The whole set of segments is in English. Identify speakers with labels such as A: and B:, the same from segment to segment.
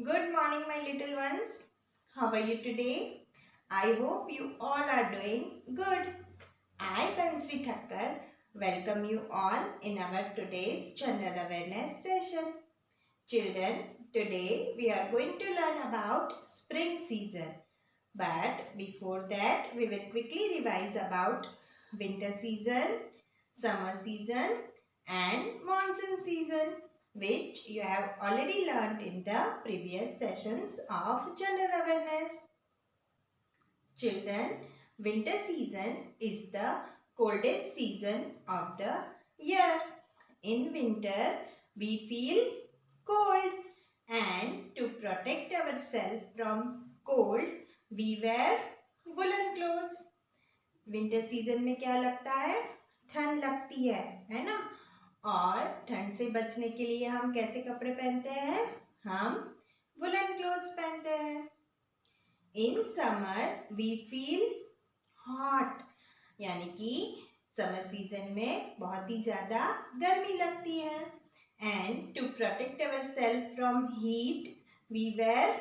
A: Good morning, my little ones. How are you today? I hope you all are doing good. I, Pansri Thakkar, welcome you all in our today's general awareness session. Children, today we are going to learn about spring season. But before that, we will quickly revise about winter season, summer season and monsoon season, which you have already learnt in the previous sessions of general awareness. Children, winter season is the coldest season of the year. In winter, we feel cold, and to protect ourselves from cold, we wear woolen clothes. Winter season में क्या लगता है? ठंड लगती है ना? और ठंड से बचने के लिए हम कैसे कपड़े पहनते हैं? हम वुलन क्लोथ्स पहनते हैं. In summer we feel hot, यानी कि समर सीजन में बहुत ही ज्यादा गर्मी लगती है. And to protect our self from heat we wear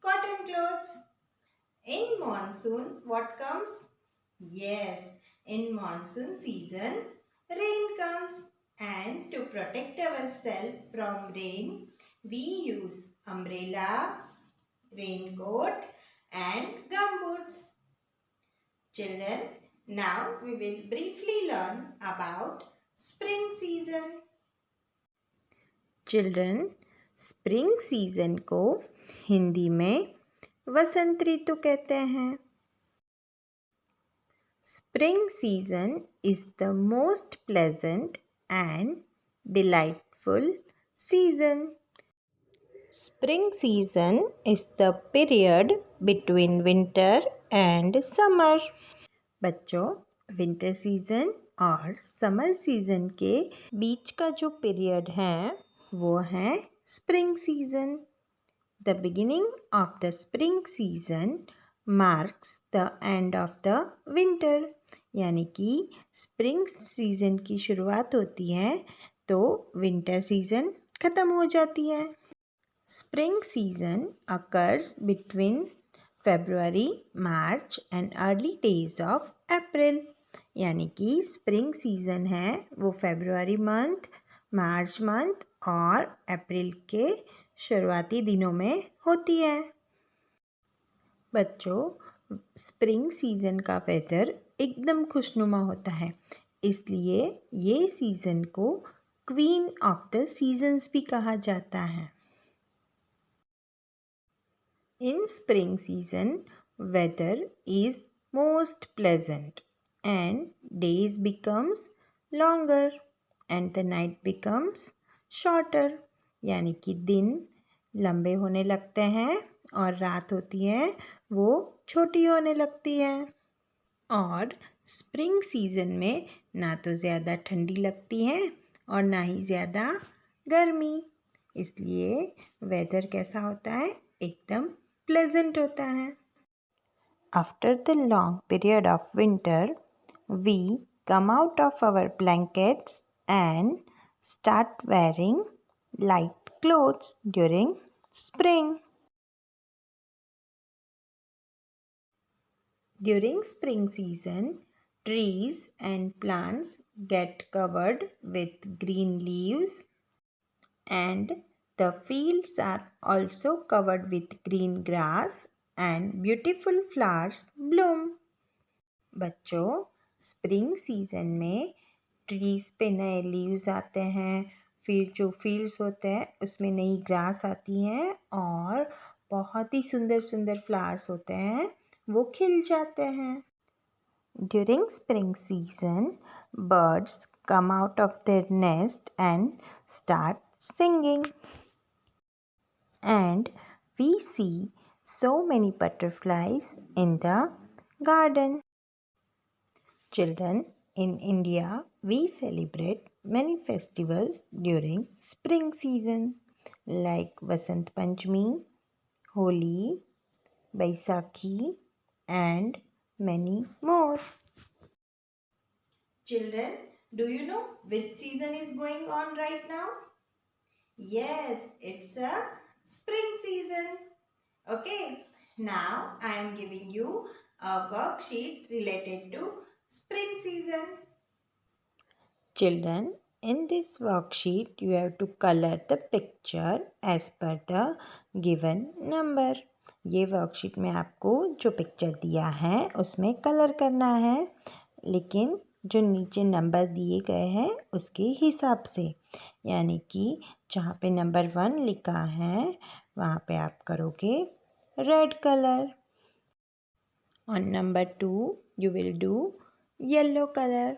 A: cotton clothes. In monsoon what comes? Yes, in monsoon season, rain comes, and to protect ourselves from rain, we use umbrella, raincoat and gumboots. Children, now we will briefly learn about spring season. Children, spring season को हिंदी में वसंत ऋतु कहते हैं. Spring season is the most pleasant and delightful season. Spring season is the period between winter and summer. बच्चों, winter season और summer season के बीच का जो period है वो है spring season. The beginning of the spring season marks the end of the winter. यानी कि स्प्रिंग सीजन की शुरुआत होती है तो विंटर सीजन ख़त्म हो जाती है. Spring season occurs between February, March and early days of April. यानी कि स्प्रिंग सीजन है वो फरवरी मंथ, मार्च मंथ और अप्रैल के शुरुआती दिनों में होती है. बच्चों, स्प्रिंग सीजन का वेदर एकदम खुशनुमा होता है, इसलिए ये सीज़न को क्वीन ऑफ द सीजन्स भी कहा जाता है. इन spring season weather is most pleasant and days becomes longer and the night becomes shorter. यानी कि दिन लंबे होने लगते हैं और रात होती है वो छोटी होने लगती है. और स्प्रिंग सीजन में ना तो ज़्यादा ठंडी लगती है और ना ही ज़्यादा गर्मी, इसलिए वेदर कैसा होता है? एकदम प्लेजेंट होता है. After the long period of winter, we come out of our blankets and start wearing light clothes during spring. During spring season, trees and plants get covered with green leaves and the fields are also covered with green grass and beautiful flowers bloom. बच्चों, spring season में trees पे नए leaves आते हैं, फिर जो fields होते हैं उसमें नई ग्रास आती हैं और बहुत ही सुंदर सुंदर फ्लावर्स होते हैं वो खिल जाते हैं. During spring season birds come out of their nest and start singing. And we see so many butterflies in the garden. Children, in India, we celebrate many festivals during spring season like Vasant Panchami, Holi, Baisakhi and many more. Children, do you know which season is going on right now? Yes, it's a spring season. Okay, now I am giving you a worksheet related to spring season.
B: Children, in this worksheet, you have to color the picture as per the given number. ये worksheet में आपको जो picture दिया है उसमें colour करना है, लेकिन जो नीचे नंबर दिए गए हैं उसके हिसाब से, यानी कि जहाँ पे नंबर 1 लिखा है वहाँ पे आप करोगे red colour. On number 2, you will do yellow color.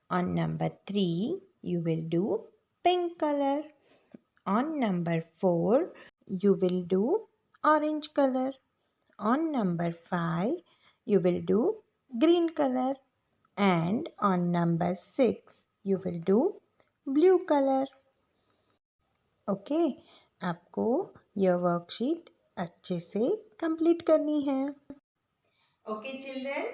B: On number 3, you will do pink color. On number 4, you will do orange color. On number 5, you will do green color. And on number 6, you will do blue color. Okay, आपको यह worksheet अच्छे से complete करनी है.
A: Okay, children,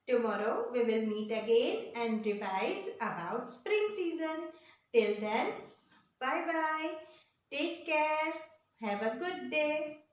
A: tomorrow we will meet again and revise about spring season. Till then, bye bye. Take care. Have a good day.